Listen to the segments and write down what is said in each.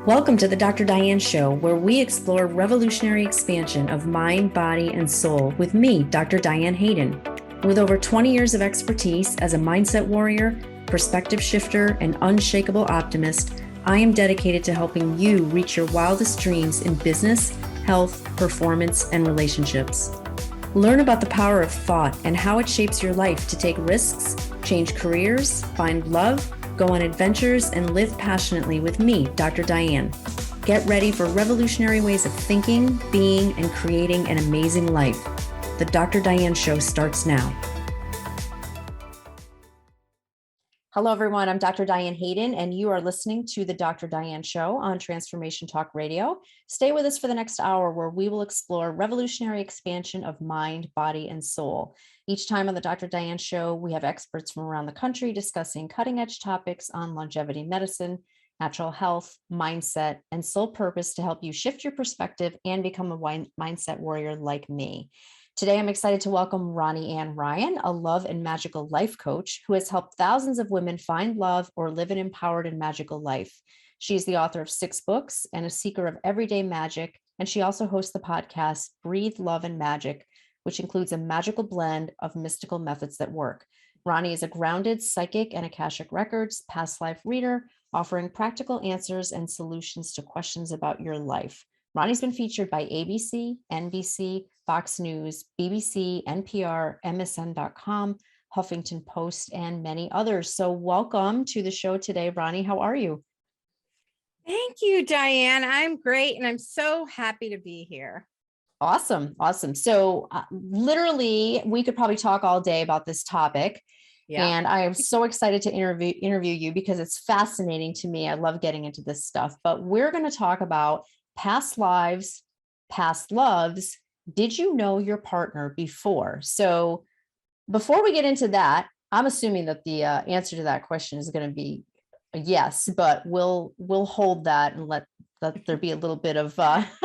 Welcome to the Dr. Diane Show, where we explore revolutionary expansion of mind, body, and soul with me, Dr. Diane Hayden. With over 20 years of expertise as a mindset warrior, perspective shifter, and unshakable optimist, I am dedicated to helping you reach your wildest dreams in business, health, performance, and relationships. Learn about the power of thought and how it shapes your life to take risks, change careers, find love, go on adventures, and live passionately with me, Dr. Diane. Get ready for revolutionary ways of thinking, being, and creating an amazing life. The Dr. Diane Show starts now. Hello, everyone. I'm Dr. Diane Hayden, and you are listening to the Dr. Diane Show on Transformation Talk Radio. Stay with us for the next hour, where we will explore revolutionary expansion of mind, body, and soul. Each time on the Dr. Diane Show, we have experts from around the country discussing cutting-edge topics on longevity medicine, natural health, mindset, and soul purpose to help you shift your perspective and become a mindset warrior like me. Today, I'm excited to welcome Ronnie Ann Ryan, a love and magical life coach who has helped thousands of women find love or live an empowered and magical life. She's the author of 6 books and a seeker of everyday magic, and she also hosts the podcast Breathe, Love, and Magic, which includes a magical blend of mystical methods that work. Ronnie is a grounded psychic and Akashic Records past life reader, offering practical answers and solutions to questions about your life. Ronnie's been featured by ABC, NBC, Fox News, BBC, NPR, MSN.com, Huffington Post, and many others. So welcome to the show today, Ronnie. How are you? Thank you, Diane. I'm great, and I'm so happy to be here. Awesome. So literally, we could probably talk all day about this topic. Yeah. And I am so excited to interview you because it's fascinating to me. I love getting into this stuff, but we're going to talk about past lives, past loves. Did you know your partner before? So before we get into that, I'm assuming that the answer to that question is going to be a yes, but we'll hold that and let there be a little bit of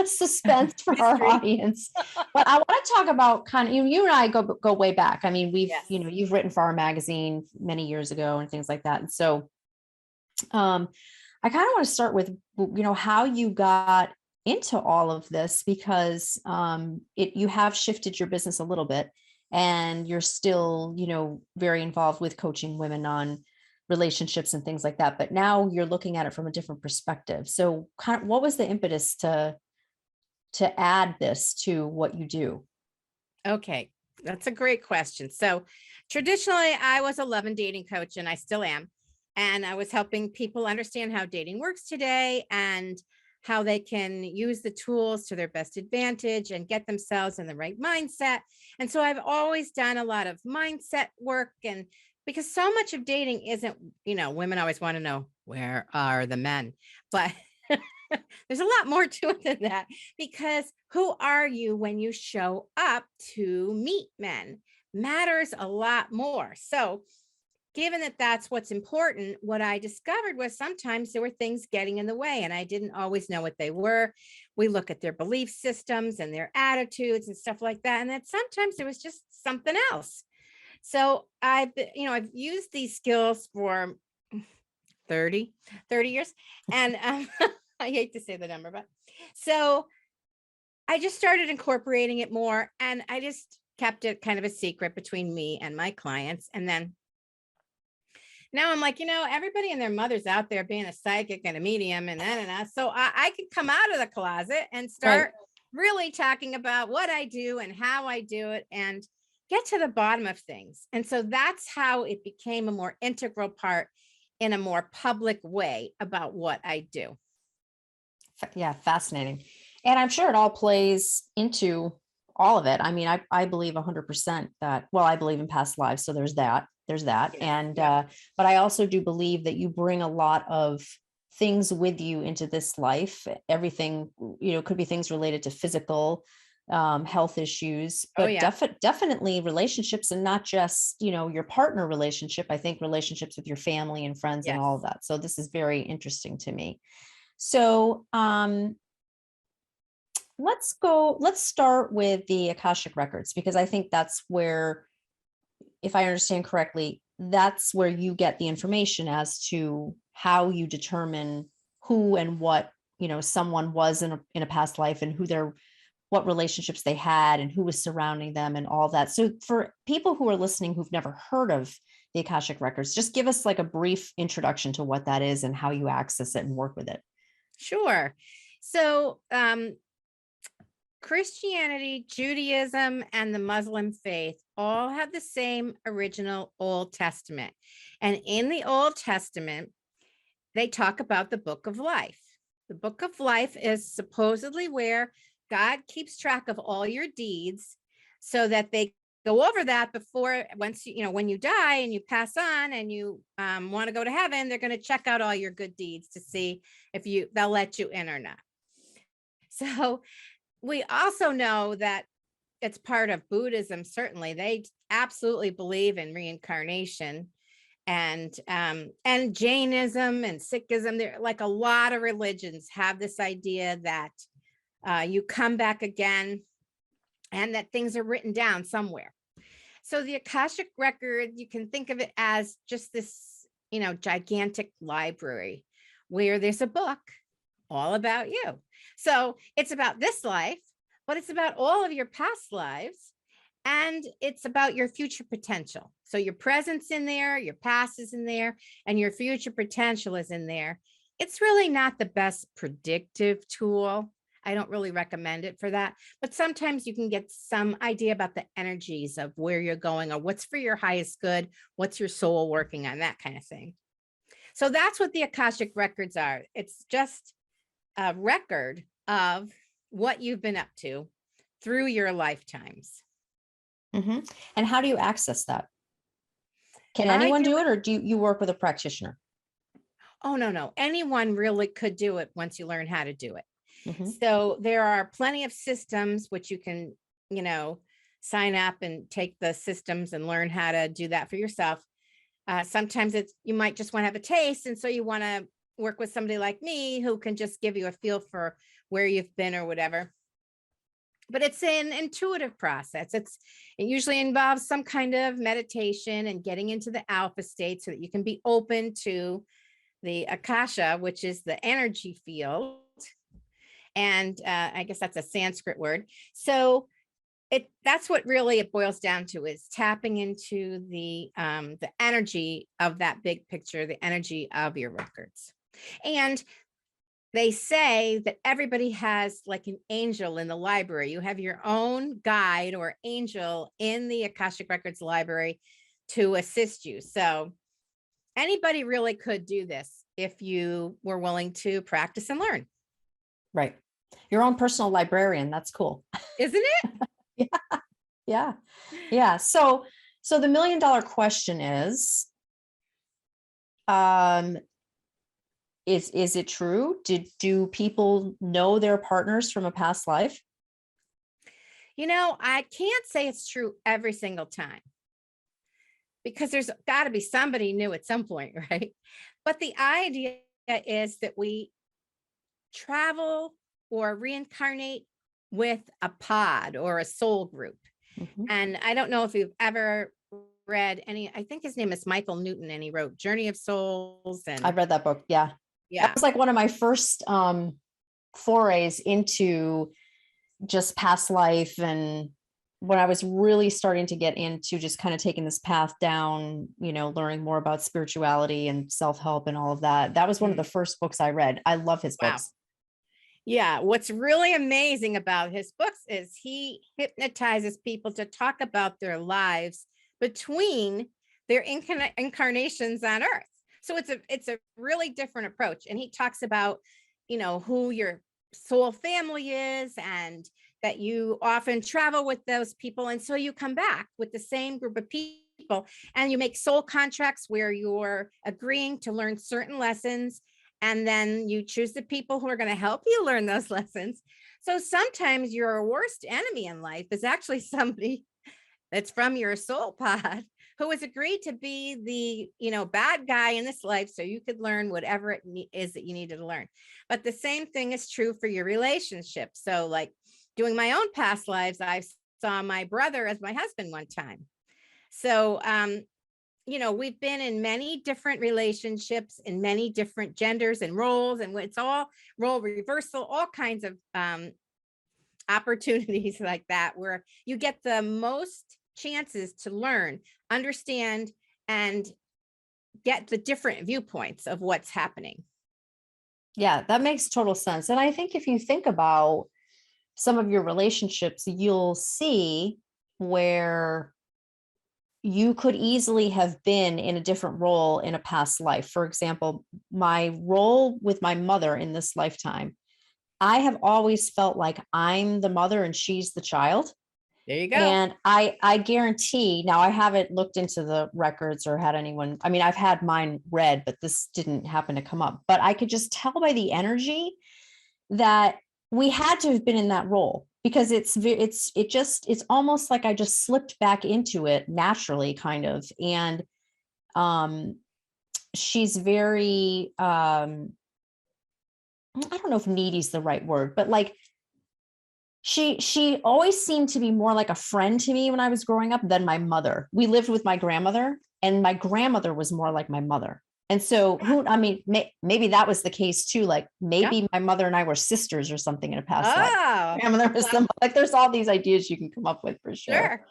suspense for our audience. But I want to talk about kind of, you and I go way back. I mean, we've, you've written for our magazine many years ago and things like that. And so I kind of want to start with, how you got into all of this, because you have shifted your business a little bit, and you're still, very involved with coaching women on relationships and things like that. But now you're looking at it from a different perspective. So kind of, what was the impetus to add this to what you do? Okay, that's a great question. So traditionally, I was a love and dating coach, and I still am. And I was helping people understand how dating works today and how they can use the tools to their best advantage and get themselves in the right mindset. And so I've always done a lot of mindset work, and because so much of dating isn't, women always want to know, where are the men? But there's a lot more to it than that, because who are you when you show up to meet men matters a lot more. So given that that's what's important, what I discovered was sometimes there were things getting in the way, and I didn't always know what they were. We look at their belief systems and their attitudes and stuff like that, and that sometimes there was just something else. So I've used these skills for 30 years. And I hate to say the number, but so I just started incorporating it more, and I just kept it kind of a secret between me and my clients. And then now I'm like, everybody and their mother's out there being a psychic and a medium and that. So I could come out of the closet and start really talking about what I do and how I do it, and get to the bottom of things. And so that's how it became a more integral part in a more public way about what I do. Yeah, fascinating. And I'm sure it all plays into all of it. I mean, I believe 100% that, I believe in past lives. So there's that. Yeah. And, but I also do believe that you bring a lot of things with you into this life. Everything, could be things related to physical health issues, but definitely relationships, and not just, your partner relationship. I think relationships with your family and friends and all of that. So this is very interesting to me. So let's start with the Akashic Records, because I think that's where, if I understand correctly, that's where you get the information as to how you determine who and what someone was in a past life, and what relationships they had and who was surrounding them and all that. So for people who are listening who've never heard of the Akashic Records, just give us like a brief introduction to what that is and how you access it and work with it. Sure. So Christianity, Judaism, and the Muslim faith all have the same original Old Testament. And in the Old Testament, they talk about the book of life. The book of life is supposedly where God keeps track of all your deeds so that they go over that before, when you die and you pass on and you want to go to heaven, they're going to check out all your good deeds to see if they'll let you in or not. So we also know that it's part of Buddhism. Certainly, they absolutely believe in reincarnation, and Jainism and Sikhism. There, like a lot of religions, have this idea that you come back again, and that things are written down somewhere. So the Akashic Record, you can think of it as just this, gigantic library where there's a book all about you. So it's about this life, but it's about all of your past lives, and it's about your future potential. So your present's in there, your past is in there, and your future potential is in there. It's really not the best predictive tool. I don't really recommend it for that, but sometimes you can get some idea about the energies of where you're going or what's for your highest good, what's your soul working on, that kind of thing. So that's what the Akashic Records are. It's just a record of what you've been up to through your lifetimes. Mm-hmm. And how do you access that? Can anyone do it, or do you work with a practitioner? Oh, no. Anyone really could do it once you learn how to do it. Mm-hmm. So there are plenty of systems which you can, sign up and take the systems and learn how to do that for yourself. Sometimes you might just want to have a taste. And so you want to work with somebody like me who can just give you a feel for where you've been or whatever. But it's an intuitive process. It usually involves some kind of meditation and getting into the alpha state so that you can be open to the Akasha, which is the energy field. And I guess that's a Sanskrit word. So that's what really it boils down to, is tapping into the energy of that big picture, the energy of your records. And they say that everybody has like an angel in the library. You have your own guide or angel in the Akashic Records library to assist you. So anybody really could do this if you were willing to practice and learn. Right. Your own personal librarian. That's cool. Isn't it? Yeah. So the $1 million question is it true? Do people know their partners from a past life? I can't say it's true every single time, because there's got to be somebody new at some point, right? But the idea is that we travel or reincarnate with a pod or a soul group. Mm-hmm. And I don't know if you've ever read I think his name is Michael Newton, and he wrote Journey of Souls. And I've read that book. Yeah. That was like one of my first forays into just past life, and when I was really starting to get into just kind of taking this path down, learning more about spirituality and self-help and all of that. That was one of the first books I read. I love his books. Yeah. What's really amazing about his books is he hypnotizes people to talk about their lives between their incarnations on Earth. So it's a really different approach. And he talks about, who your soul family is, and that you often travel with those people. And so you come back with the same group of people, and you make soul contracts where you're agreeing to learn certain lessons. And then you choose the people who are going to help you learn those lessons. So sometimes your worst enemy in life is actually somebody that's from your soul pod who has agreed to be the, bad guy in this life so you could learn whatever it is that you needed to learn. But the same thing is true for your relationship. So like doing my own past lives, I saw my brother as my husband one time. So, we've been in many different relationships in many different genders and roles, and it's all role reversal, all kinds of opportunities like that, where you get the most chances to learn, understand, and get the different viewpoints of what's happening. Yeah, that makes total sense. And I think if you think about some of your relationships, you'll see where you could easily have been in a different role in a past life. For example, my role with my mother in this lifetime, I have always felt like I'm the mother and she's the child. There you go. And I guarantee, now I haven't looked into the records or had anyone, I mean, I've had mine read, but this didn't happen to come up, but I could just tell by the energy that we had to have been in that role, because it's almost like I just slipped back into it naturally, kind of. And she's very I don't know if needy is the right word, but like she always seemed to be more like a friend to me when I was growing up than my mother. We lived with my grandmother, and my grandmother was more like my mother. And so maybe that was the case too. Like maybe my mother and I were sisters or something in a past life. Grandmother was like, there's all these ideas you can come up with for sure. Sure.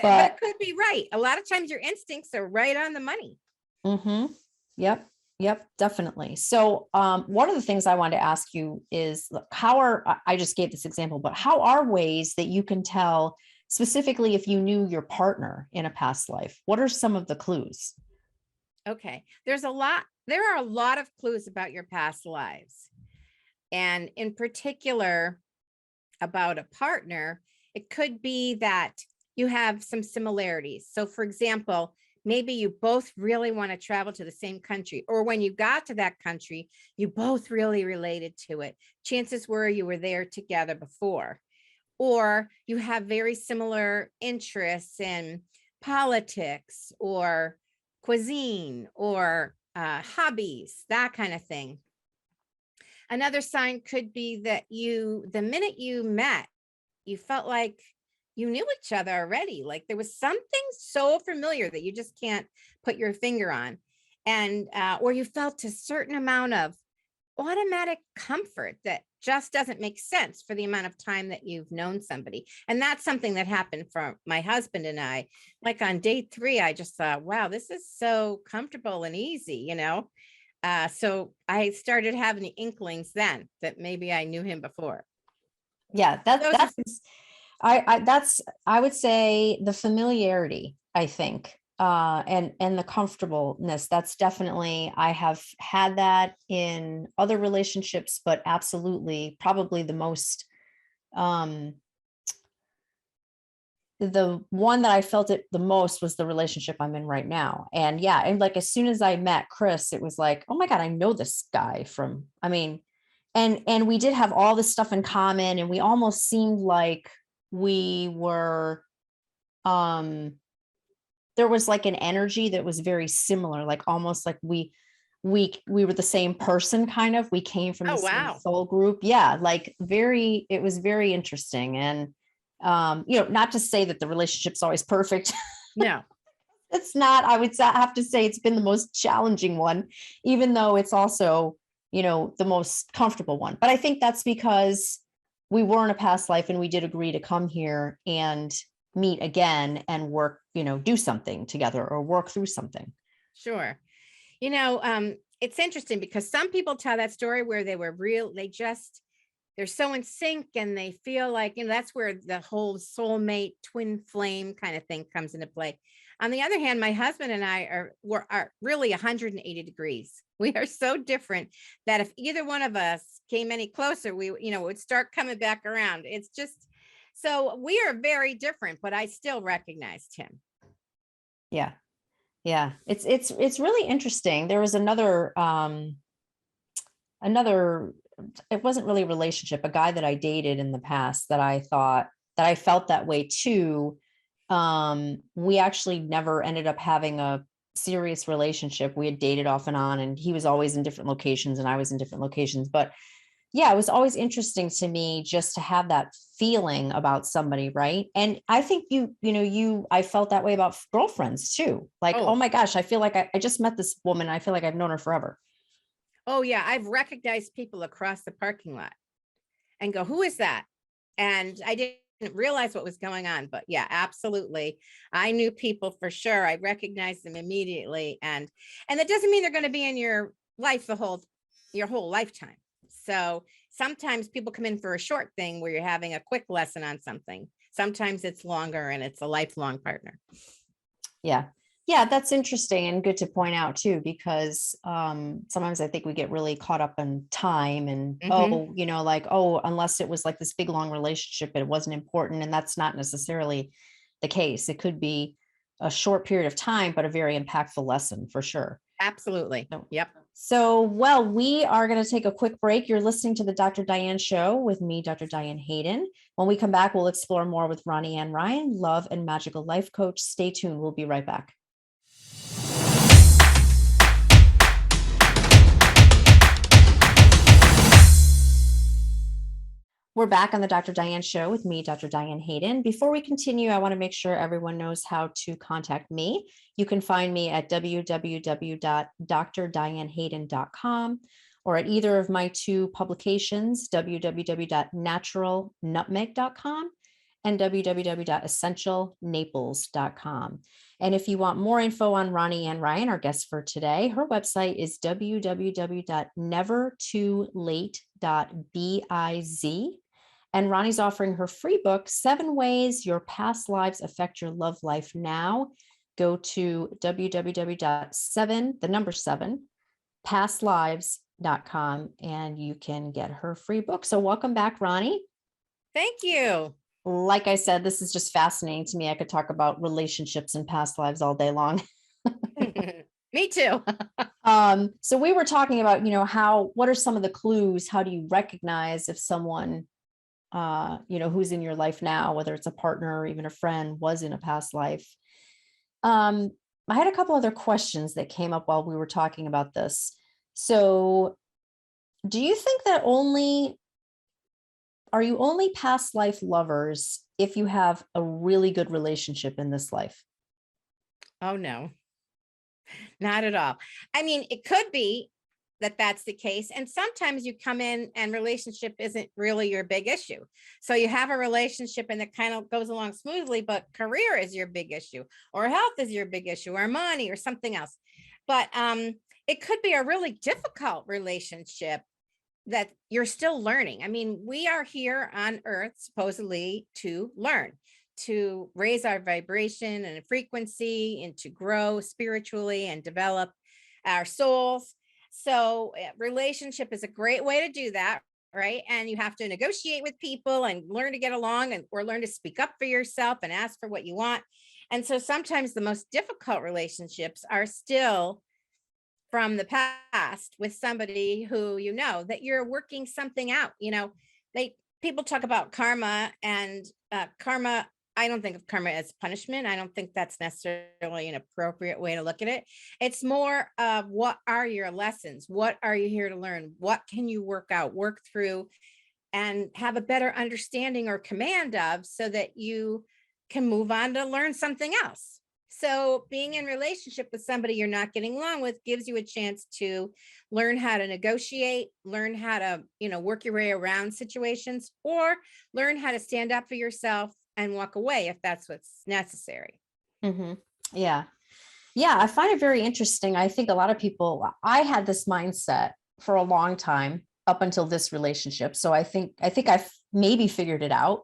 But it could be right. A lot of times your instincts are right on the money. Mm-hmm. Yep, definitely. So one of the things I wanted to ask you is, I just gave this example, but how are ways that you can tell specifically if you knew your partner in a past life? What are some of the clues? Okay. There are a lot of clues about your past lives. And in particular, about a partner, it could be that you have some similarities. So for example, maybe you both really want to travel to the same country, or when you got to that country, you both really related to it. Chances were you were there together before, or you have very similar interests in politics or cuisine or hobbies, that kind of thing. Another sign could be that the minute you met, you felt like you knew each other already. Like there was something so familiar that you just can't put your finger on. And, or you felt a certain amount of automatic comfort that just doesn't make sense for the amount of time that you've known somebody. And that's something that happened for my husband and I. Like on day 3, I just thought, wow, this is so comfortable and easy, so I started having the inklings then that maybe I knew him before. Yeah, I would say the familiarity, I think, and the comfortableness. That's definitely, I have had that in other relationships, but absolutely, probably the most, the one that I felt it the most was the relationship I'm in right now. And yeah, and like as soon as I met Chris, it was like, oh my God, I know this guy from, I mean, and we did have all this stuff in common, and we almost seemed like we were there was like an energy that was very similar, like almost like we were the same person, kind of. We came from the same soul group. Yeah, like it was very interesting. And not to say that the relationship's always perfect. No, it's not. I would have to say it's been the most challenging one, even though it's also, the most comfortable one. But I think that's because we were in a past life and we did agree to come here and meet again and work, do something together or work through something. Sure. It's interesting because some people tell that story where they're so in sync and they feel like, that's where the whole soulmate twin flame kind of thing comes into play. On the other hand, my husband and I are really 180 degrees. We are so different that if either one of us came any closer, we, would start coming back around. It's just, so we are very different, but I still recognized him. Yeah. Yeah. It's really interesting. There was another, it wasn't really a relationship, a guy that I dated in the past that I thought that I felt that way too. We actually never ended up having a serious relationship. We had dated off and on, and he was always in different locations and I was in different locations. But yeah, it was always interesting to me just to have that feeling about somebody, right? And I think I felt that way about girlfriends too. Like, oh Oh, my gosh, I feel like I just met this woman. I feel like I've known her forever. oh yeah. I've recognized people across the parking lot and go, who is that? And I didn't realize what was going on, but yeah, absolutely. I knew people for sure. I recognized them immediately. And that doesn't mean they're going to be in your life your whole lifetime. So sometimes people come in for a short thing where you're having a quick lesson on something. Sometimes it's longer and it's a lifelong partner. Yeah. Yeah, that's interesting and good to point out too, because sometimes I think we get really caught up in time and, Hmm. unless it was like this big long relationship, it wasn't important. And that's not necessarily the case. It could be a short period of time, but a very impactful lesson for sure. Absolutely. So, Yep. well, we are going to take a quick break. You're listening to the Dr. Diane Show with me, Dr. Diane Hayden. When we come back, we'll explore more with Ronnie Ann Ryan, love and magical life coach. Stay tuned. We'll be right back. We're back on the Dr. Diane Show with me, Dr. Diane Hayden. Before we continue, I want to make sure everyone knows how to contact me. You can find me at www.drdianehayden.com or at either of my two publications, www.naturalnutmeg.com and www.essentialnaples.com. And if you want more info on Ronnie Ann Ryan, our guest for today, her website is www.nevertoolate.biz. And Ronnie's offering her free book, 7 Ways Your Past Lives Affect Your Love Life Now. Go to www.7, the number 7, pastlives.com, and you can get her free book. So welcome back, Ronnie. Thank you. Like I said, this is just fascinating to me. I could talk about relationships and past lives all day long. Me too. So we were talking about, what are some of the clues? How do you recognize if someone who's in your life now, whether it's a partner or even a friend, was in a past life? I had a couple other questions that came up while we were talking about this. So do you think that are you only past life lovers if you have a really good relationship in this life? Oh, no, not at all. I mean, it could be that that's the case. And sometimes you come in and relationship isn't really your big issue. So you have a relationship and it kind of goes along smoothly, but career is your big issue, or health is your big issue, or money or something else. But it could be a really difficult relationship that you're still learning. I mean, we are here on earth supposedly to learn, to raise our vibration and frequency and to grow spiritually and develop our souls. So relationship is a great way to do that, right? And you have to negotiate with people and learn to get along and or learn to speak up for yourself and ask for what you want. And so sometimes the most difficult relationships are still from the past with somebody who that you're working something out. They people talk about karma and karma. I don't think of karma as punishment. I don't think that's necessarily an appropriate way to look at it. It's more of what are your lessons? What are you here to learn? What can you work out, work through, and have a better understanding or command of so that you can move on to learn something else. So being in relationship with somebody you're not getting along with gives you a chance to learn how to negotiate, learn how to, work your way around situations, or learn how to stand up for yourself and walk away if that's what's necessary. Mm-hmm. Yeah. Yeah. I find it very interesting. I think a lot of people, I had this mindset for a long time up until this relationship. So I think I've maybe figured it out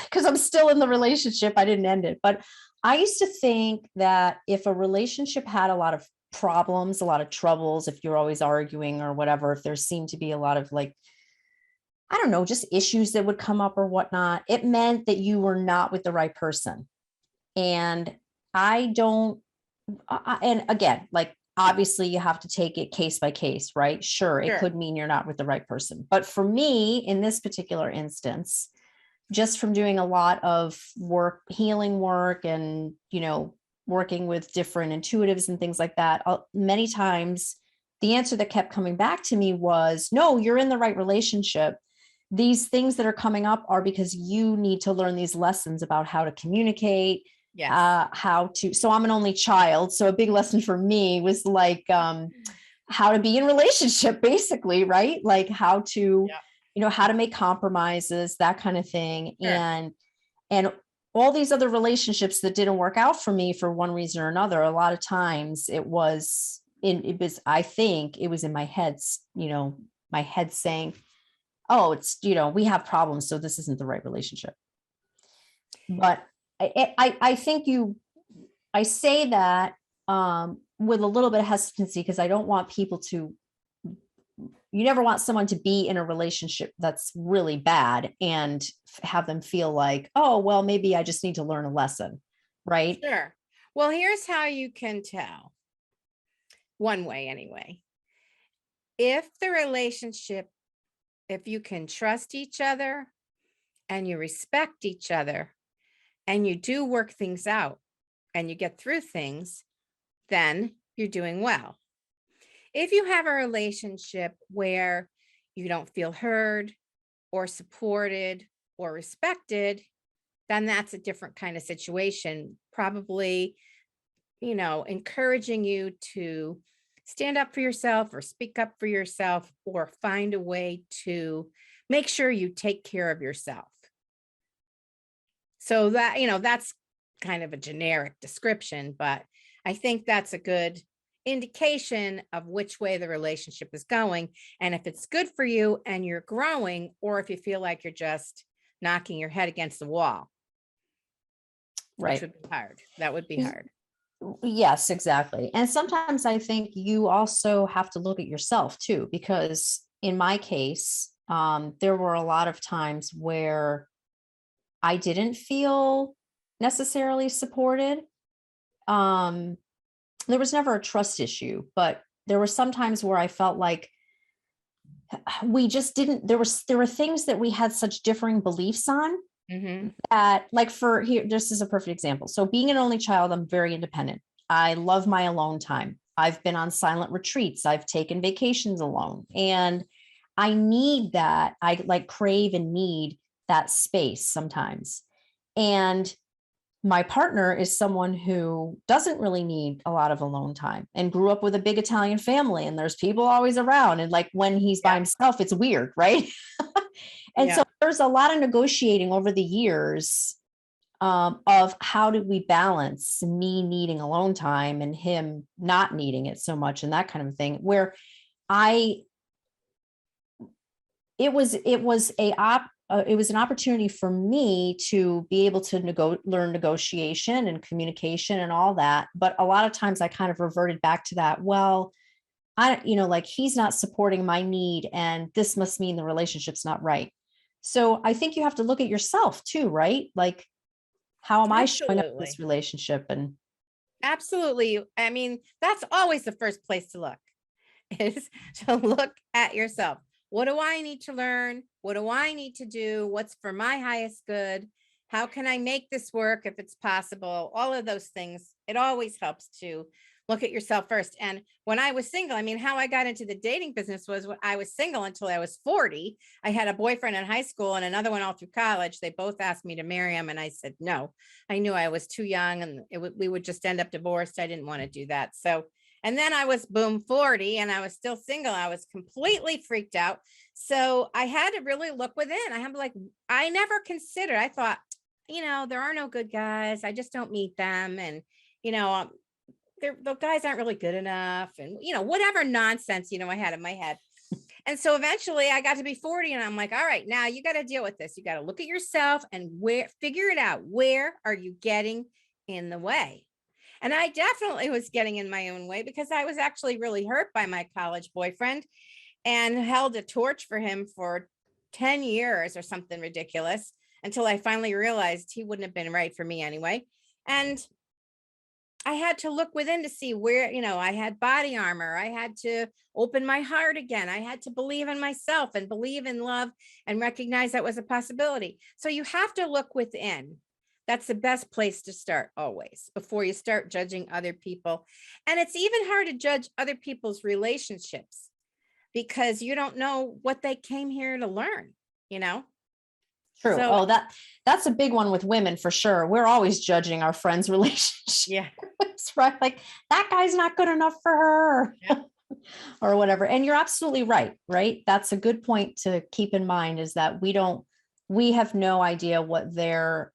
because I'm still in the relationship. I didn't end it, but I used to think that if a relationship had a lot of problems, a lot of troubles, if you're always arguing or whatever, if there seemed to be a lot of like, I don't know, just issues that would come up or whatnot, it meant that you were not with the right person. And I don't, and again, like obviously you have to take it case by case, right? Sure, it Sure. could mean you're not with the right person. But for me, in this particular instance, just from doing a lot of work, healing work, and, working with different intuitives and things like that, many times the answer that kept coming back to me was, no, you're in the right relationship. These things that are coming up are because you need to learn these lessons about how to communicate, Yes. so I'm an only child. So a big lesson for me was like, how to be in relationship, basically, right? Like how to, how to make compromises, that kind of thing. Sure. And all these other relationships that didn't work out for me for one reason or another, a lot of times I think it was in my head, my head saying, oh, it's, we have problems, so this isn't the right relationship. But I think I say that with a little bit of hesitancy, because I don't want people to, you never want someone to be in a relationship that's really bad and have them feel like, oh, well, maybe I just need to learn a lesson. Right. Sure. Well, here's how you can tell. One way, anyway. If you can trust each other and you respect each other and you do work things out and you get through things, then you're doing well. If you have a relationship where you don't feel heard or supported or respected, then that's a different kind of situation. Probably, encouraging you to stand up for yourself or speak up for yourself or find a way to make sure you take care of yourself. So that, that's kind of a generic description, but I think that's a good indication of which way the relationship is going. And if it's good for you and you're growing, or if you feel like you're just knocking your head against the wall. Right. Which would be hard. That would be hard. Yes, exactly. And sometimes I think you also have to look at yourself too, because in my case, there were a lot of times where I didn't feel necessarily supported. There was never a trust issue, but there were some times where I felt like we just didn't, there were things that we had such differing beliefs on. That, like, for here, this is a perfect example. So being an only child, I'm very independent. I love my alone time. I've been on silent retreats. I've taken vacations alone, and I need that. I like crave and need that space sometimes. And my partner is someone who doesn't really need a lot of alone time and grew up with a big Italian family, and there's people always around. And like when he's by himself, it's weird, right? And so there's a lot of negotiating over the years of how did we balance me needing alone time and him not needing it so much, and that kind of thing, where it was an opportunity for me to be able to learn negotiation and communication and all that. But a lot of times I kind of reverted back to that. Well, like he's not supporting my need, and this must mean the relationship's not right. So I think you have to look at yourself too, right? Like, how am I showing up in this relationship? And absolutely. I mean, that's always the first place to look, is to look at yourself. What do I need to learn? What do I need to do? What's for my highest good? How can I make this work if it's possible? All of those things. It always helps to look at yourself first. And when I was single, I mean, how I got into the dating business was when I was single until I was 40. I had a boyfriend in high school and another one all through college. They both asked me to marry him, and I said no. I knew I was too young, and we would just end up divorced. I didn't want to do that. So, and then I was 40 and I was still single. I was completely freaked out. So I had to really look within. I never considered, I thought, there are no good guys. I just don't meet them. And, the guys aren't really good enough, and whatever nonsense I had in my head. And so eventually I got to be 40, and I'm like, all right, now you got to deal with this. You got to look at yourself and figure it out. Where are you getting in the way? And I definitely was getting in my own way, because I was actually really hurt by my college boyfriend and held a torch for him for 10 years or something ridiculous, until I finally realized he wouldn't have been right for me anyway. And I had to look within to see where, I had body armor. I had to open my heart again. I had to believe in myself and believe in love and recognize that was a possibility. So you have to look within. That's the best place to start always before you start judging other people. And it's even hard to judge other people's relationships because you don't know what they came here to learn, you know? True. So Oh, that's a big one with women for sure. We're always judging our friends' relationships, yeah, right? Like that guy's not good enough for her. yeah, Or whatever. And you're absolutely right, right? That's a good point to keep in mind, is that we have no idea what their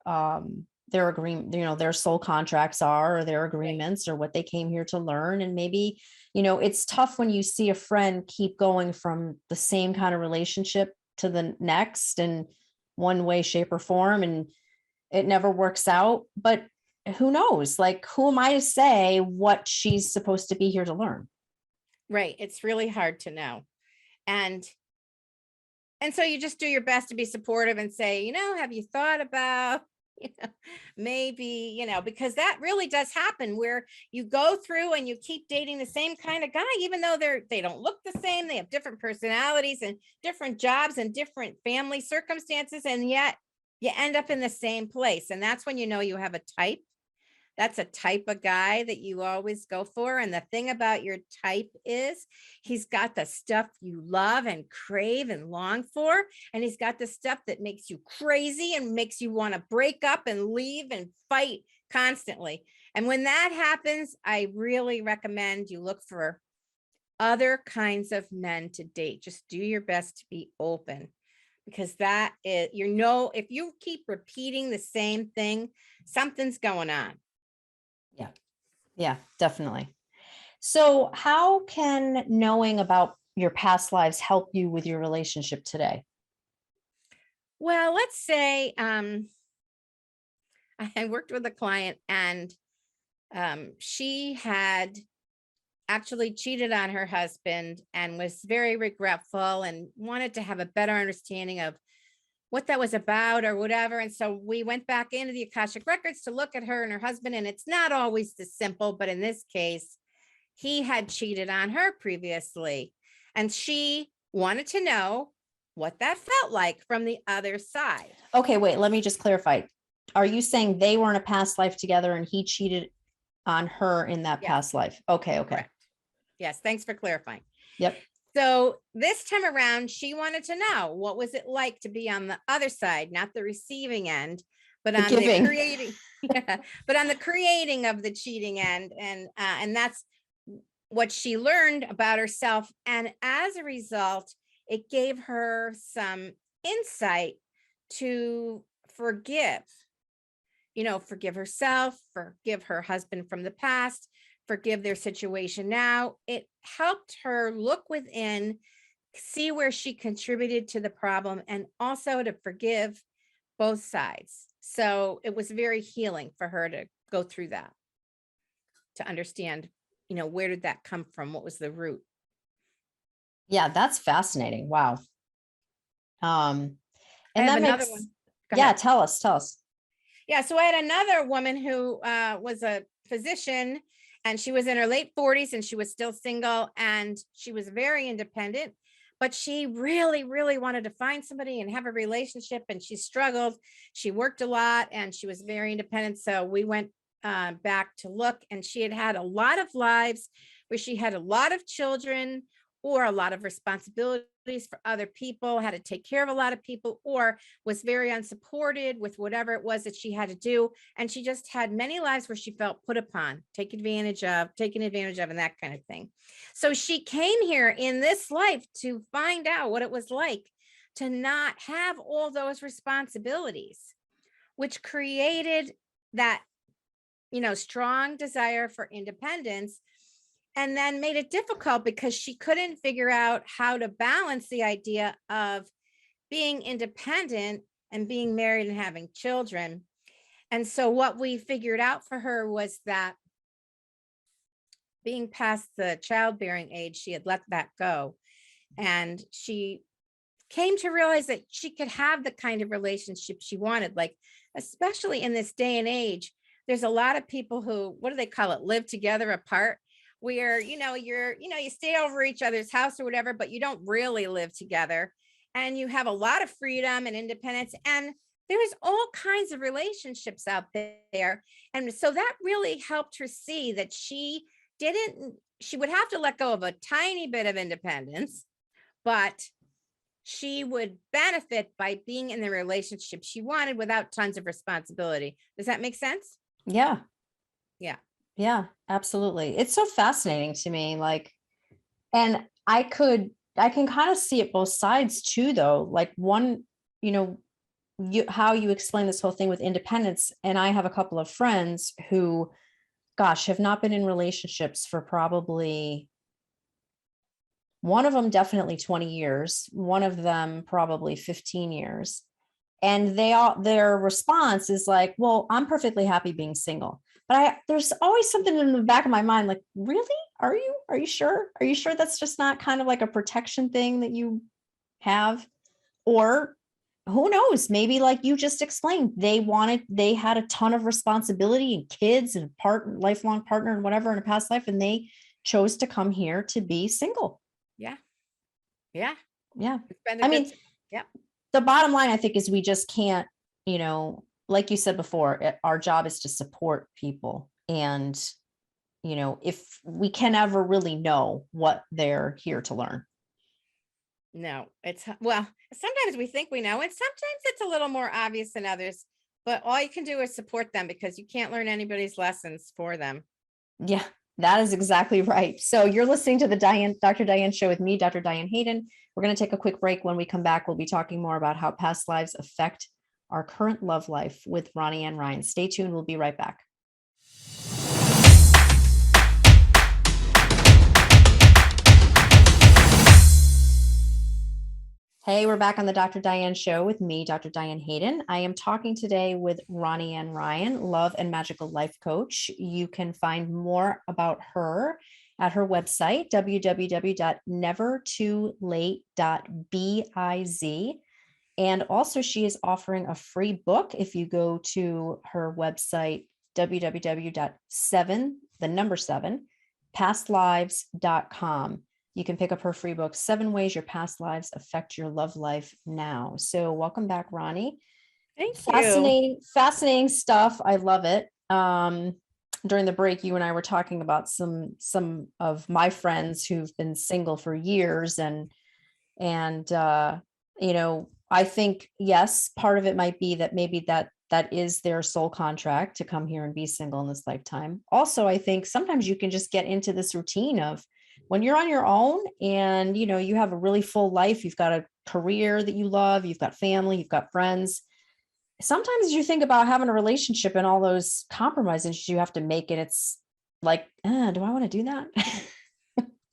agreement, their soul contracts are, or their right, agreements, or what they came here to learn. And maybe, it's tough when you see a friend keep going from the same kind of relationship to the next in one way, shape, or form, and it never works out. But who knows? Like, who am I to say what she's supposed to be here to learn? right. It's really hard to know. And so you just do your best to be supportive and say, have you thought about, you know, maybe, because that really does happen where you go through and you keep dating the same kind of guy, even though they don't look the same. They have different personalities and different jobs and different family circumstances. And yet you end up in the same place. And that's when you have a type. That's a type of guy that you always go for. And the thing about your type is he's got the stuff you love and crave and long for. And he's got the stuff that makes you crazy and makes you want to break up and leave and fight constantly. And when that happens, I really recommend you look for other kinds of men to date. Just do your best to be open, because that is, if you keep repeating the same thing, something's going on. Yeah. Yeah, definitely. So, how can knowing about your past lives help you with your relationship today? Well, let's say I worked with a client and she had actually cheated on her husband and was very regretful and wanted to have a better understanding of what that was about or whatever. And so we went back into the Akashic Records to look at her and her husband. And it's not always this simple, but in this case, he had cheated on her previously. And she wanted to know what that felt like from the other side. Okay, wait, let me just clarify. Are you saying they were in a past life together and he cheated on her in that Yes, past life? Okay, okay. correct. Yes, thanks for clarifying. Yep. So this time around, she wanted to know what was it like to be on the other side, not the receiving end, but The on giving. the creating, but on the creating of the cheating end. And that's what she learned about herself. And as a result, it gave her some insight to forgive, forgive herself, forgive her husband from the past, forgive their situation now. It helped her look within, see where she contributed to the problem, and also to forgive both sides. So it was very healing for her to go through that, to understand, where did that come from? What was the root? Yeah, that's fascinating. Wow. And I have that another makes, one. Go yeah, ahead. tell us, tell us. Yeah, so I had another woman who was a physician, and she was in her late 40s and she was still single, and she was very independent, but she really, really wanted to find somebody and have a relationship, and she struggled. She worked a lot and she was very independent. So we went back to look, and she had had a lot of lives where she had a lot of children or a lot of responsibilities for other people, had to take care of a lot of people, or was very unsupported with whatever it was that she had to do. And she just had many lives where she felt put upon, taken advantage of, and that kind of thing. So she came here in this life to find out what it was like to not have all those responsibilities, which created that, strong desire for independence, and then made it difficult because she couldn't figure out how to balance the idea of being independent and being married and having children. And so what we figured out for her was that being past the childbearing age, she had let that go. And she came to realize that she could have the kind of relationship she wanted, like, especially in this day and age, there's a lot of people who, what do they call it? Live together apart, where, you stay over each other's house or whatever, but you don't really live together. And you have a lot of freedom and independence. And there's all kinds of relationships out there. And so that really helped her see that she would have to let go of a tiny bit of independence, but she would benefit by being in the relationship she wanted without tons of responsibility. Does that make sense? Yeah. Yeah. Yeah, absolutely. It's so fascinating to me. Like, and I can kind of see it both sides too, though. Like one, you know, how you explain this whole thing with independence. And I have a couple of friends who, gosh, have not been in relationships for probably, one of them definitely 20 years, one of them probably 15 years. And their response is like, well, I'm perfectly happy being single. But there's always something in the back of my mind, like, really? Are you sure? Are you sure that's just not kind of like a protection thing that you have? Or who knows? Maybe like you just explained, they had a ton of responsibility and kids and lifelong partner and whatever in a past life, and they chose to come here to be single. Yeah. Yeah. Yeah. It's been I a good, mean, yeah. the bottom line, I think, is we just can't, like you said before, our job is to support people. And, if we can ever really know what they're here to learn. No, well, sometimes we think we know, and sometimes it's a little more obvious than others, but all you can do is support them because you can't learn anybody's lessons for them. Yeah, that is exactly right. So you're listening to the Dr. Diane show with me, Dr. Diane Hayden. We're going to take a quick break. When we come back, we'll be talking more about how past lives affect our current love life with Ronnie Ann Ryan. Stay tuned. We'll be right back. Hey, we're back on the Dr. Diane show with me, Dr. Diane Hayden. I am talking today with Ronnie Ann Ryan, love and magical life coach. You can find more about her at her website, www.nevertoolate.biz. And also she is offering a free book if you go to her website, www.7pastlives.com. You can pick up her free book, 7 Ways Your Past Lives Affect Your Love Life Now. So welcome back, Ronnie. Thank you. Fascinating stuff. I love it. During the break, you and I were talking about some of my friends who've been single for years. And I think, yes, part of it might be that maybe that is their soul contract to come here and be single in this lifetime. Also, I think sometimes you can just get into this routine of, when you're on your own and, you have a really full life, you've got a career that you love, you've got family, you've got friends. Sometimes you think about having a relationship and all those compromises you have to make. And it's like, do I want to do that?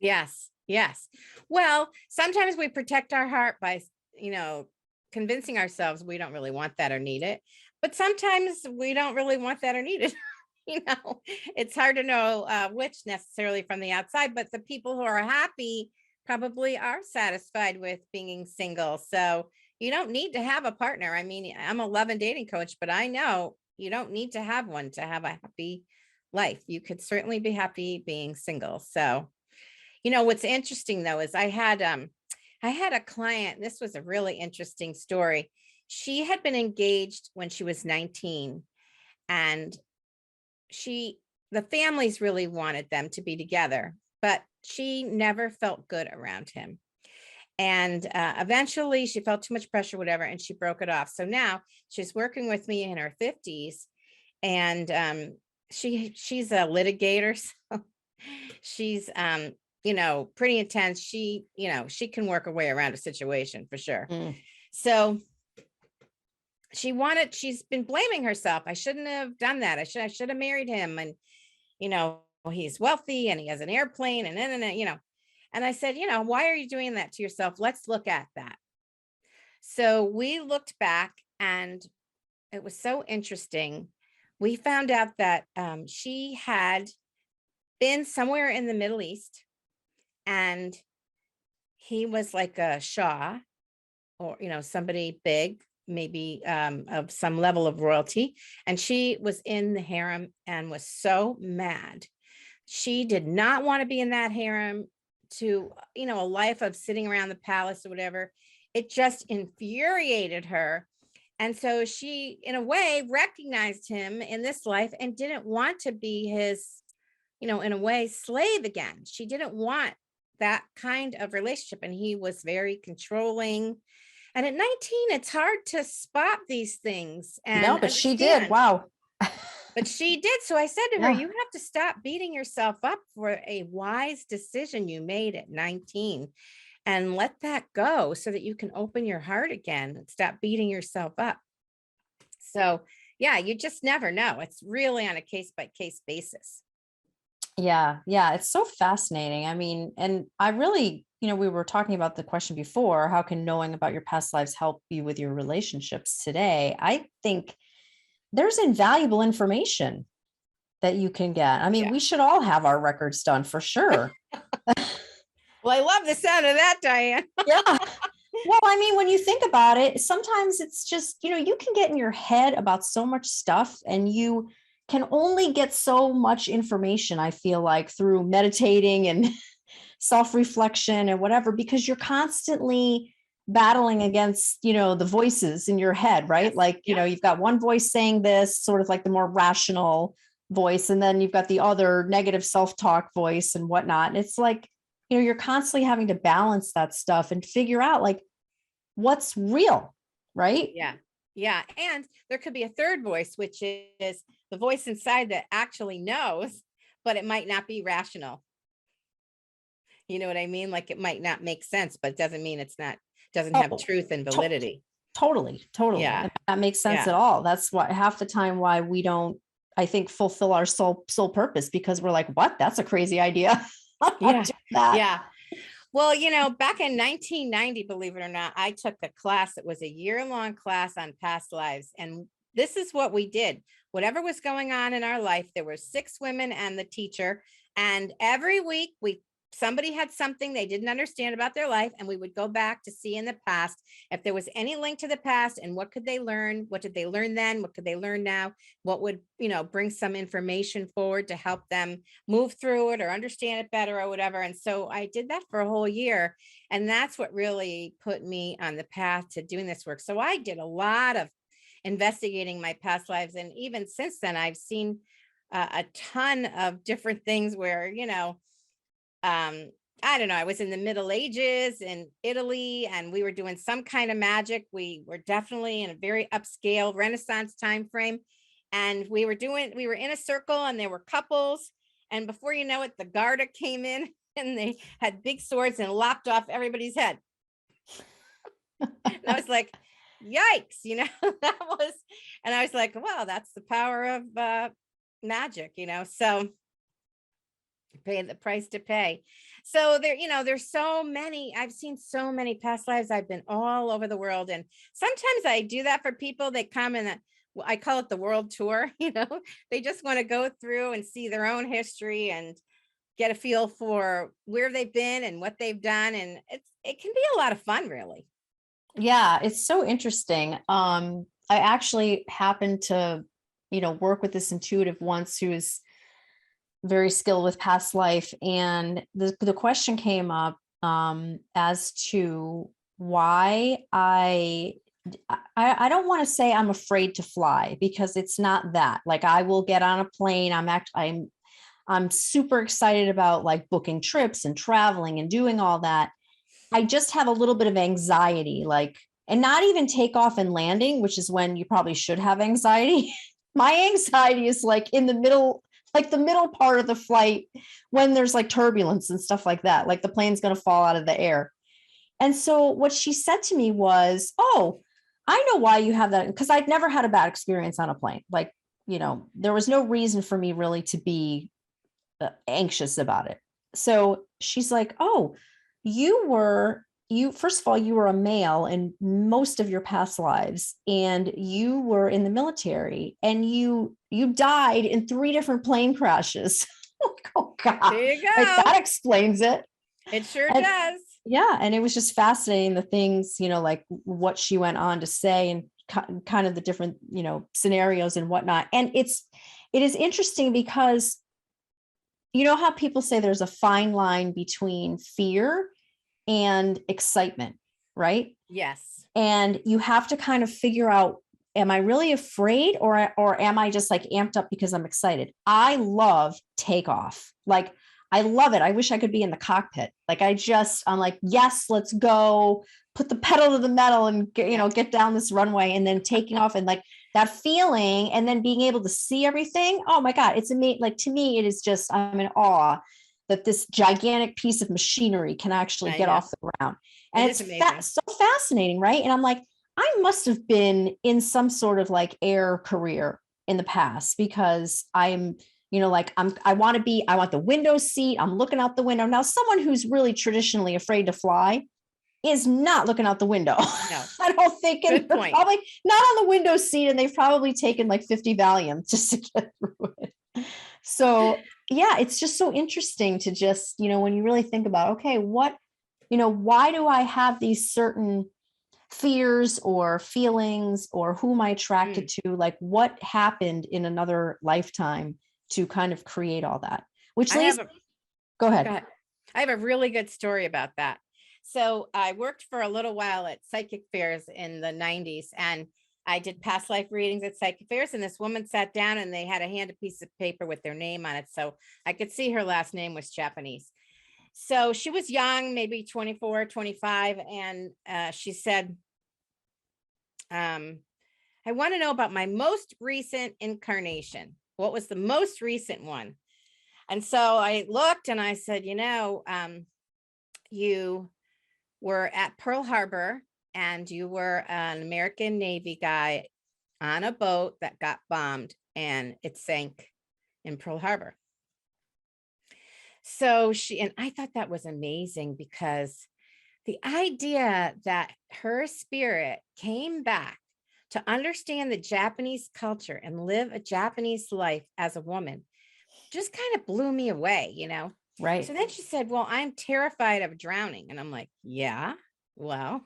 Yes. Yes. Well, sometimes we protect our heart by, convincing ourselves we don't really want that or need it. But sometimes we don't really want that or need it. It's hard to know which necessarily from the outside, but the people who are happy probably are satisfied with being single. So you don't need to have a partner. I mean, I'm a love and dating coach, but I know you don't need to have one to have a happy life. You could certainly be happy being single. So, what's interesting though, is I had a client, this was a really interesting story. She had been engaged when she was 19, and the families really wanted them to be together, but she never felt good around him. And eventually she felt too much pressure, whatever, and she broke it off. So now she's working with me in her 50s, and she's a litigator. So she's, pretty intense. She can work her way around a situation for sure. So she's been blaming herself. I shouldn't have done that. I should have married him. And, he's wealthy and he has an airplane and then, and I said, why are you doing that to yourself? Let's look at that. So we looked back and it was so interesting. We found out that she had been somewhere in the Middle East, and he was like a Shah, or, somebody big, maybe of some level of royalty. And she was in the harem and was so mad. She did not want to be in that harem to, a life of sitting around the palace or whatever. It just infuriated her. And so she, in a way, recognized him in this life and didn't want to be his, in a way, slave again. She didn't want that kind of relationship. And he was very controlling. And at 19, it's hard to spot these things No, and but she did. understand. Wow. But she did. So I said to her, Yeah. you have to stop beating yourself up for a wise decision you made at 19 and let that go so that you can open your heart again and stop beating yourself up. So, yeah, you just never know. It's really on a case by case basis. Yeah. Yeah. It's so fascinating. I mean, and I really, we were talking about the question before, how can knowing about your past lives help you with your relationships today? I think there's invaluable information that you can get. I mean, Yeah. we should all have our records done for sure. Well, I love the sound of that, Diane. Yeah. Well, I mean, when you think about it, sometimes it's just, you can get in your head about so much stuff and you can only get so much information, I feel like, through meditating and self-reflection and whatever, because you're constantly battling against, the voices in your head, right? Yes. Like, you've got one voice saying this, sort of like the more rational voice, and then you've got the other negative self-talk voice and whatnot. And it's like, you're constantly having to balance that stuff and figure out like what's real, right? Yeah. Yeah. And there could be a third voice, which is the voice inside that actually knows, but it might not be rational. You know what I mean? Like it might not make sense, but it doesn't mean doesn't have truth and validity. Totally. Yeah. That makes sense Yeah. at all. That's what half the time why we don't, I think, fulfill our soul purpose, because we're like, what? That's a crazy idea. Yeah. That. Yeah. Well, back in 1990, believe it or not, I took a class. It was a year-long class on past lives. And this is what we did. Whatever was going on in our life, there were 6 women and the teacher. And every week somebody had something they didn't understand about their life. And we would go back to see in the past if there was any link to the past and what could they learn? What did they learn then? What could they learn now? What would, bring some information forward to help them move through it or understand it better or whatever. And so I did that for a whole year. And that's what really put me on the path to doing this work. So I did a lot of investigating my past lives. And even since then, I've seen a ton of different things where, I don't know, I was in the Middle Ages in Italy and we were doing some kind of magic. We were definitely in a very upscale Renaissance time frame. And we were in a circle and there were couples. And before you know it, the Garda came in and they had big swords and lopped off everybody's head. And I was like, yikes, and I was like, well, that's the power of magic, so pay the price to pay. So there's so many, I've seen so many past lives. I've been all over the world. And sometimes I do that for people. They come in I call it the world tour. They just want to go through and see their own history and get a feel for where they've been and what they've done. And it can be a lot of fun, really. Yeah, it's so interesting. I actually happened to, work with this intuitive once who is very skilled with past life. And the question came up as to why I don't want to say I'm afraid to fly, because it's not that. Like, I will get on a plane. I'm super excited about like booking trips and traveling and doing all that. I just have a little bit of anxiety, and not even takeoff and landing, which is when you probably should have anxiety. My anxiety is like in the middle part of the flight, when there's like turbulence and stuff like that, like the plane's going to fall out of the air. And so what she said to me was, oh, I know why you have that. Because I'd never had a bad experience on a plane. Like, there was no reason for me really to be anxious about it. So she's like, oh, first of all, you were a male in most of your past lives, and you were in the military, and you died in 3 different plane crashes. Oh God. There you go. Like, that explains it. It sure does. Yeah. And it was just fascinating, the things, like what she went on to say and kind of the different, scenarios and whatnot. And it is interesting because how people say there's a fine line between fear and excitement, right? Yes. And you have to kind of figure out am I really afraid or am I just like amped up because I'm excited? I love takeoff. Like I love it. I wish I could be in the cockpit. Like I'm like, yes, let's go put the pedal to the metal and get down this runway and then taking off and like that feeling and then being able to see everything. Oh my God, it's amazing. Like to me, it is just, I'm in awe that this gigantic piece of machinery can actually get off the ground. And it's so fascinating, right? And I'm like, I must have been in some sort of like air career in the past because I'm, I want the window seat. I'm looking out the window. Now, someone who's really traditionally afraid to fly is not looking out the window. No. I don't think it's probably not on the window seat, and they've probably taken like 50 Valium just to get through it. So yeah, it's just so interesting to just, when you really think about, okay, why do I have these certain fears or feelings, or who am I attracted to? Like what happened in another lifetime to kind of create all that, which leads, go ahead. I have a really good story about that. So I worked for a little while at psychic fairs in the 90s, and I did past life readings at psychic fairs, and this woman sat down and they had to hand a piece of paper with their name on it. So I could see her last name was Japanese. So she was young, maybe 24, 25. And she said, I want to know about my most recent incarnation. What was the most recent one? And so I looked and I said, you were at Pearl Harbor and you were an American Navy guy on a boat that got bombed and it sank in Pearl Harbor. So and I thought that was amazing because the idea that her spirit came back to understand the Japanese culture and live a Japanese life as a woman just kind of blew me away, Right. So then she said, well, I'm terrified of drowning. And I'm like, yeah, well,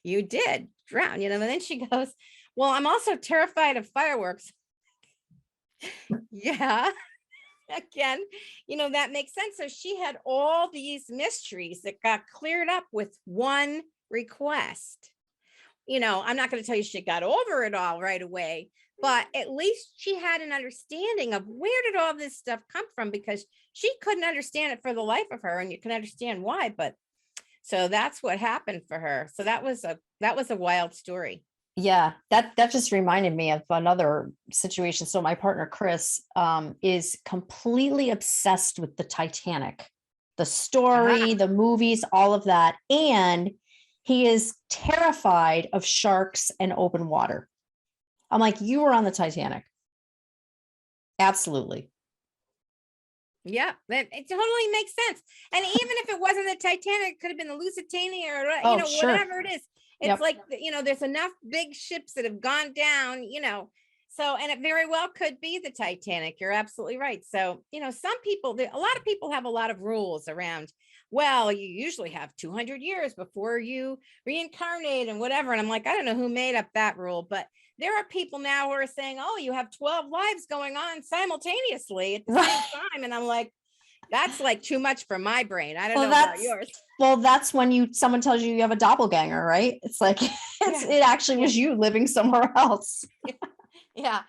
you did drown, and then she goes, well, I'm also terrified of fireworks. Yeah. Again, that makes sense. So she had all these mysteries that got cleared up with one request. I'm not going to tell you she got over it all right away, but at least she had an understanding of where did all this stuff come from, because she couldn't understand it for the life of her. And you can understand why, but so that's what happened for her. So that was a wild story. Yeah, that just reminded me of another situation. So my partner, Chris, is completely obsessed with the Titanic, the story, the movies, all of that. And he is terrified of sharks and open water. I'm like, you were on the Titanic. Absolutely. Yeah, it totally makes sense. And even if it wasn't the Titanic, it could have been the Lusitania or, whatever it is. It's like, there's enough big ships that have gone down, so, and it very well could be the Titanic. You're absolutely right. So, some people, a lot of people have a lot of rules around, well, you usually have 200 years before you reincarnate and whatever. And I'm like, I don't know who made up that rule, but there are people now who are saying, oh, you have 12 lives going on simultaneously at the same time. And I'm like, that's like too much for my brain. I don't know about yours. Well, that's when someone tells you have a doppelganger, right? It's like, it actually was you living somewhere else. Yeah.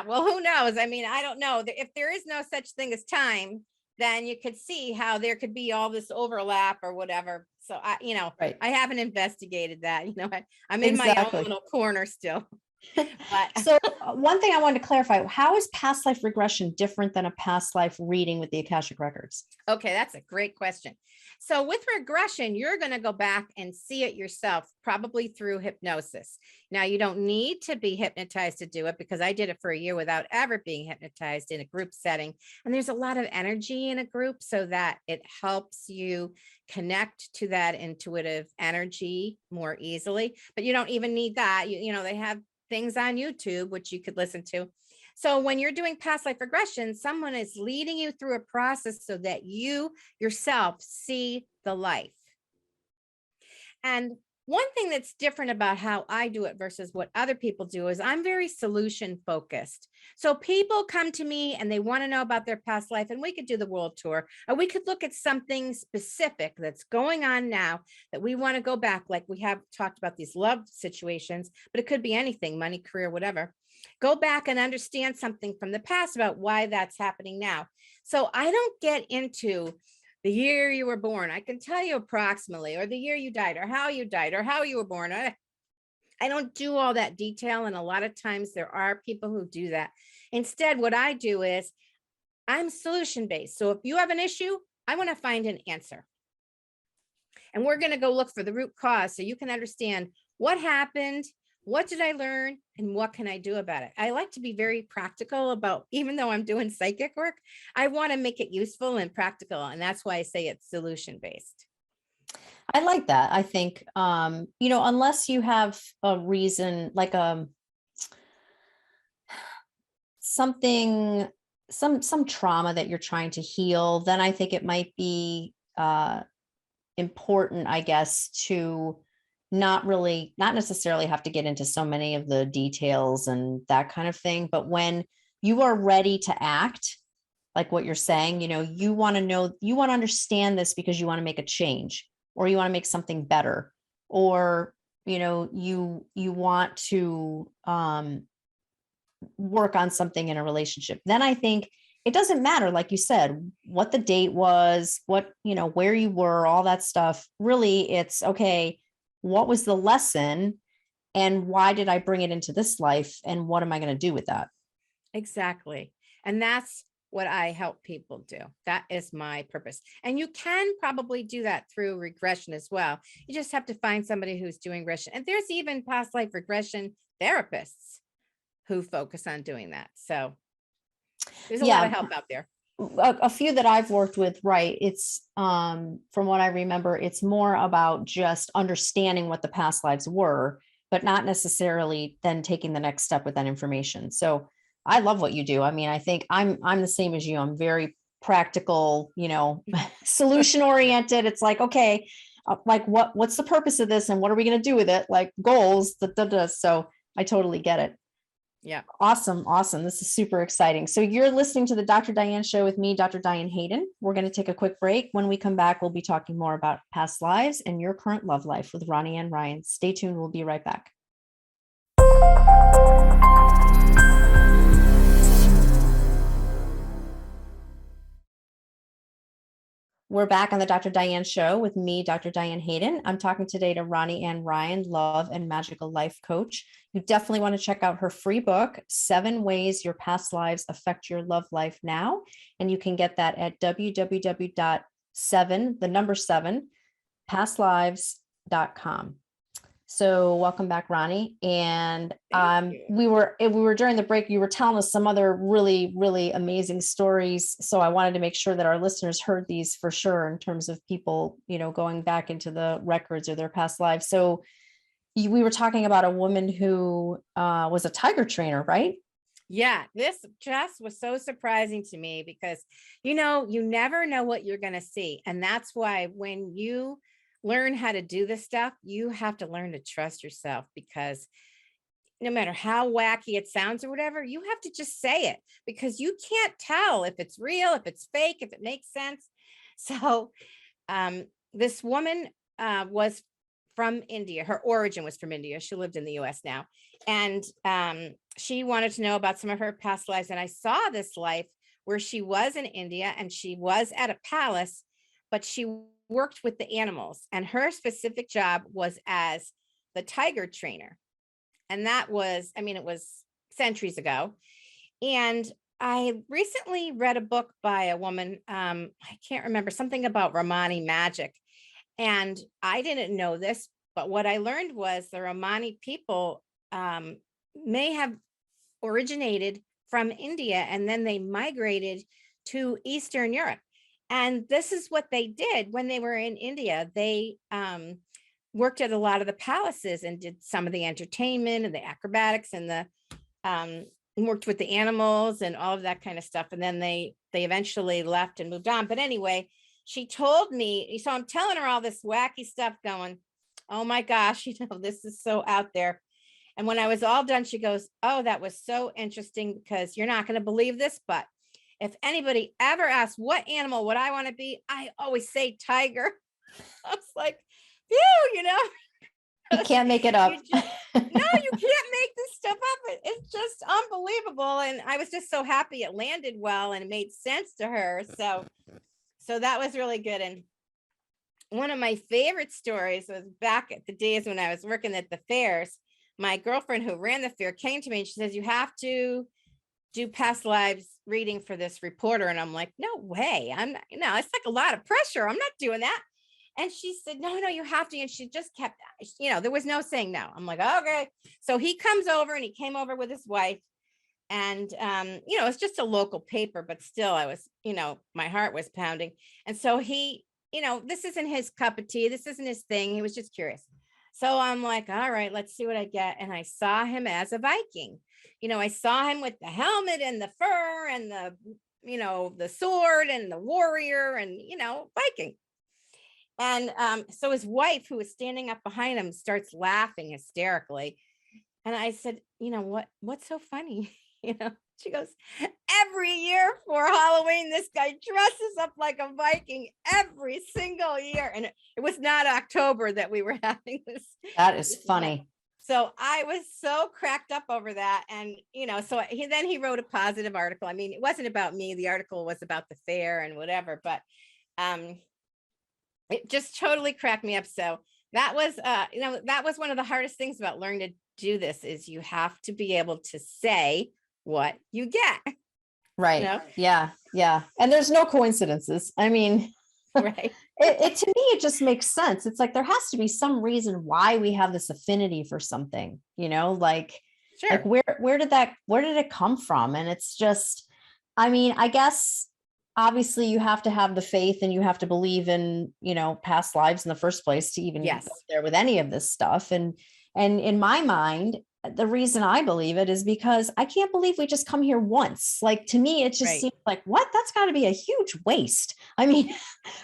Well, who knows? I mean, I don't know. If there is no such thing as time, then you could see how there could be all this overlap or whatever. So I haven't investigated that. I'm in my own little corner still. But so one thing I wanted to clarify, how is past life regression different than a past life reading with the Akashic Records? Okay, that's a great question. So with regression, you're going to go back and see it yourself, probably through hypnosis. Now, you don't need to be hypnotized to do it, because I did it for a year without ever being hypnotized in a group setting. And there's a lot of energy in a group, so that it helps you connect to that intuitive energy more easily. But you don't even need that. They have things on YouTube, which you could listen to. So when you're doing past life regression, someone is leading you through a process so that you yourself see the life. And one thing that's different about how I do it versus what other people do is I'm very solution focused. So people come to me and they want to know about their past life, and we could do the world tour, or we could look at something specific that's going on now that we want to go back. Like we have talked about these love situations, but it could be anything, money, career, whatever. Go back and understand something from the past about why that's happening now. So I don't get into the year you were born. I can tell you approximately, or the year you died, or how you died, or how you were born. I don't do all that detail. And a lot of times there are people who do that. Instead, what I do is I'm solution based. So if you have an issue, I want to find an answer. And we're going to go look for the root cause so you can understand what happened, what did I learn, and what can I do about it? I like to be very practical about, even though I'm doing psychic work, I want to make it useful and practical. And that's why I say it's solution based. I like that. I think, unless you have a reason, like something, some trauma that you're trying to heal, then I think it might be important, I guess, to not necessarily have to get into so many of the details and that kind of thing. But when you are ready to act, like what you're saying, you want to understand this because you want to make a change, or you want to make something better, or, you want to work on something in a relationship. Then I think it doesn't matter, like you said, what the date was, what, where you were, all that stuff. Really, it's okay. What was the lesson, and why did I bring it into this life, and what am I going to do with that? Exactly. And that's what I help people do. That is my purpose. And you can probably do that through regression as well. You just have to find somebody who's doing regression. And there's even past life regression therapists who focus on doing that. So there's a lot of help out there. A few that I've worked with, right? It's from what I remember, it's more about just understanding what the past lives were, but not necessarily then taking the next step with that information. So I love what you do. I mean, I think I'm the same as you. I'm very practical, solution oriented. It's like, okay, like what's the purpose of this, and what are we going to do with it? Like goals. So I totally get it. Yeah. Awesome. This is super exciting. So you're listening to the Dr. Diane Show with me, Dr. Diane Hayden. We're going to take a quick break. When we come back, we'll be talking more about past lives and your current love life with Ronnie Ann Ryan. Stay tuned. We'll be right back. We're back on the Dr. Diane Show with me, Dr. Diane Hayden. I'm talking today to Ronnie Ann Ryan, love and magical life coach. You definitely want to check out her free book, 7 Ways Your Past Lives Affect Your Love Life Now. And you can get that at www.7pastlives.com. So welcome back, Ronnie. And we were during the break, you were telling us some other really, really amazing stories. So I wanted to make sure that our listeners heard these for sure, in terms of people, going back into the records or their past lives. So we were talking about a woman who was a tiger trainer, right? Yeah, this just was so surprising to me because, you never know what you're going to see. And that's why when you learn how to do this stuff, you have to learn to trust yourself, because no matter how wacky it sounds or whatever, you have to just say it, because you can't tell if it's real, if it's fake, if it makes sense. So this woman was from India. Her origin was from India. She lived in the US now. And she wanted to know about some of her past lives. And I saw this life where she was in India and she was at a palace, but she worked with the animals, and her specific job was as the tiger trainer. And that was, it was centuries ago. And I recently read a book by a woman, I can't remember, something about Romani magic. And I didn't know this, but what I learned was the Romani people may have originated from India, and then they migrated to Eastern Europe. And this is what they did when they were in India. They worked at a lot of the palaces and did some of the entertainment and the acrobatics and the worked with the animals and all of that kind of stuff. And then they eventually left and moved on. But anyway, she told me, so I'm telling her all this wacky stuff going, oh my gosh, this is so out there. And when I was all done, she goes, oh, that was so interesting, because you're not going to believe this, but if anybody ever asks what animal would I want to be, I always say tiger. I was like, phew, You can't make it up. no, you can't make this stuff up. It's just unbelievable. And I was just so happy it landed well and it made sense to her. So that was really good. And one of my favorite stories was back at the days when I was working at the fairs. My girlfriend who ran the fair came to me and she says, you have to do past lives reading for this reporter. And I'm like, no way. I'm not, it's like a lot of pressure. I'm not doing that. And she said, no, you have to. And she just kept, there was no saying no. I'm like, okay. So he comes over, and he came over with his wife. And, it's just a local paper, but still I was, my heart was pounding. And so he, this isn't his cup of tea. This isn't his thing. He was just curious. So I'm like, all right, let's see what I get. And I saw him as a Viking. I saw him with the helmet and the fur and the sword and the warrior and, Viking. And so his wife, who was standing up behind him, starts laughing hysterically. And I said, what's so funny? She goes, every year for Halloween, this guy dresses up like a Viking every single year. And it was not October that we were having this. That is funny. So I was so cracked up over that. And, so he wrote a positive article. I mean, it wasn't about me. The article was about the fair and whatever, but it just totally cracked me up. So that was, that was one of the hardest things about learning to do this, is you have to be able to say what you get. Right. Yeah. And there's no coincidences. I mean, right. It to me, it just makes sense. It's like, there has to be some reason why we have this affinity for something, like, sure. Like where did it come from? And it's just, I mean, I guess obviously you have to have the faith and you have to believe in, past lives in the first place to even go there with any of this stuff. And in my mind, the reason I believe it is because I can't believe we just come here once. Like, to me, it just seems like, what? That's got to be a huge waste. I mean,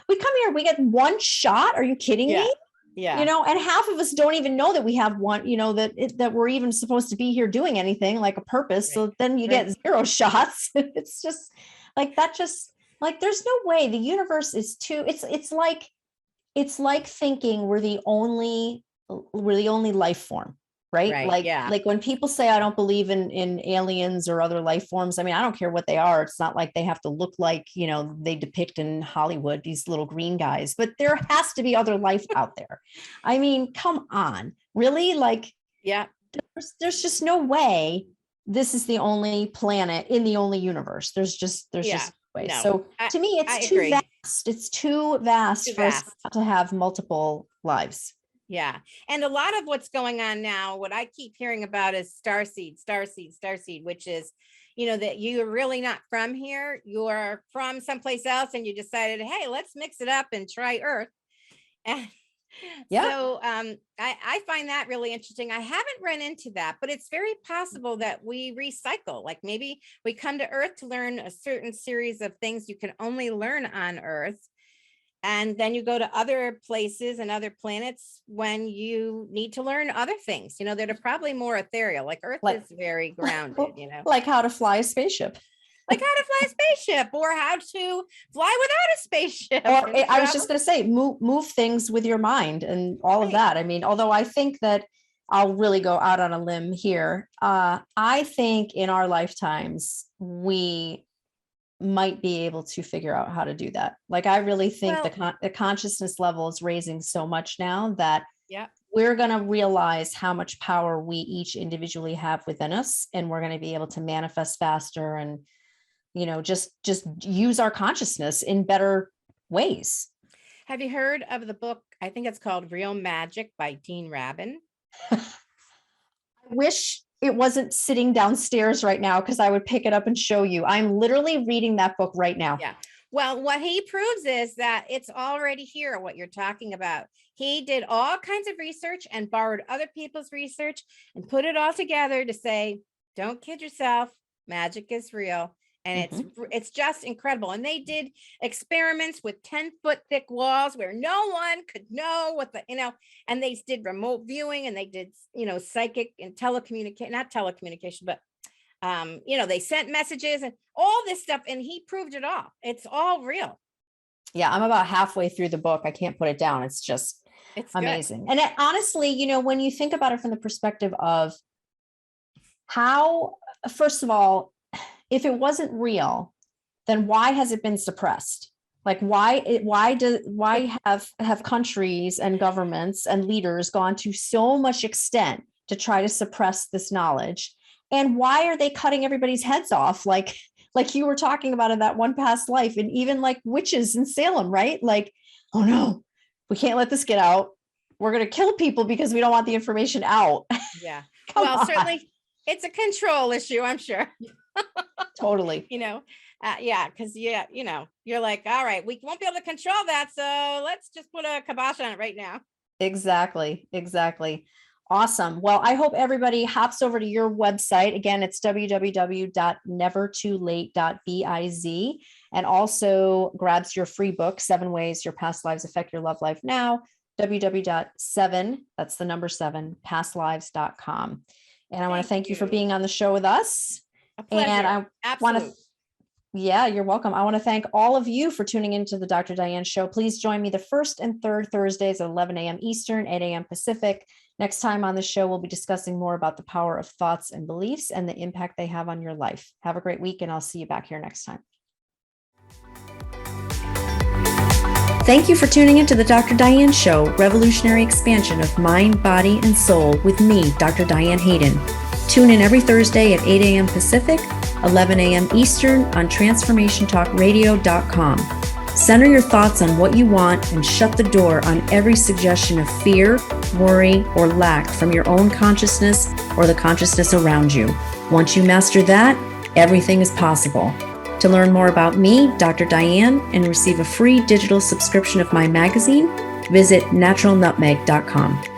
we come here, we get one shot. Are you kidding me? Yeah. And half of us don't even know that we have one, that we're even supposed to be here doing anything like a purpose. So then you get 0 shots. It's just like, there's no way. The universe is too, it's like thinking we're the only life form. Right. Like when people say, I don't believe in aliens or other life forms. I mean, I don't care what they are. It's not like they have to look like, they depict in Hollywood, these little green guys, but there has to be other life out there. I mean, come on, really? Like, there's just no way this is the only planet in the only universe. There's just no way. No, so to me, it's too vast. It's too vast for us not to have multiple lives. Yeah. And a lot of what's going on now, what I keep hearing about is starseed, which is, that you're really not from here. You're from someplace else and you decided, hey, let's mix it up and try Earth. And so I find that really interesting. I haven't run into that, but it's very possible that we recycle. Like, maybe we come to Earth to learn a certain series of things you can only learn on Earth. And then you go to other places and other planets when you need to learn other things, that are probably more ethereal. Like Earth is very grounded, Like how to fly a spaceship. Like how to fly a spaceship, or how to fly without a spaceship. Or I was just going to say, move things with your mind and all of that. I mean, although I think that I'll really go out on a limb here. I think in our lifetimes, we might be able to figure out how to do that. Like, I really think the consciousness level is raising so much now that we're going to realize how much power we each individually have within us. And we're going to be able to manifest faster and, just use our consciousness in better ways. Have you heard of the book? I think it's called Real Magic by Dean Rabin. I wish it wasn't sitting downstairs right now, because I would pick it up and show you. I'm literally reading that book right now. Yeah. Well, what he proves is that it's already here, what you're talking about. He did all kinds of research and borrowed other people's research and put it all together to say, don't kid yourself. Magic is real. And Mhm. it's just incredible. And they did experiments with 10-foot thick walls where no one could know what and they did remote viewing, and they did, psychic and telecommunication, not telecommunication, but they sent messages and all this stuff, and he proved it all. It's all real. Yeah, I'm about halfway through the book. I can't put it down. It's just It's good. amazing. And honestly, when you think about it from the perspective of how, first of all, if it wasn't real, then why has it been suppressed? Like why have countries and governments and leaders gone to so much extent to try to suppress this knowledge? And why are they cutting everybody's heads off? Like you were talking about in that one past life, and even like witches in Salem, right? Like, oh no, we can't let this get out. We're going to kill people because we don't want the information out. Yeah. Come Well, on. certainly it's a control issue, I'm sure. Totally. Yeah, because you're like, all right, we won't be able to control that, so let's just put a kibosh on it right now. Exactly. Awesome. Well, I hope everybody hops over to your website. Again, it's www.nevertoolate.biz, and also grabs your free book, 7 Ways Your Past Lives Affect Your Love Life Now, www.7, that's the number 7, pastlives.com. And I want to thank you for being on the show with us. A pleasure. And I want to, yeah, you're welcome. I want to thank all of you for tuning into the Dr. Diane Show. Please join me the first and third Thursdays at 11 a.m. Eastern, 8 a.m. Pacific. Next time on the show, we'll be discussing more about the power of thoughts and beliefs and the impact they have on your life. Have a great week, and I'll see you back here next time. Thank you for tuning into the Dr. Diane Show, revolutionary expansion of mind, body, and soul with me, Dr. Diane Hayden. Tune in every Thursday at 8 a.m. Pacific, 11 a.m. Eastern on transformationtalkradio.com. Center your thoughts on what you want and shut the door on every suggestion of fear, worry, or lack from your own consciousness or the consciousness around you. Once you master that, everything is possible. To learn more about me, Dr. Diane, and receive a free digital subscription of my magazine, visit naturalnutmeg.com.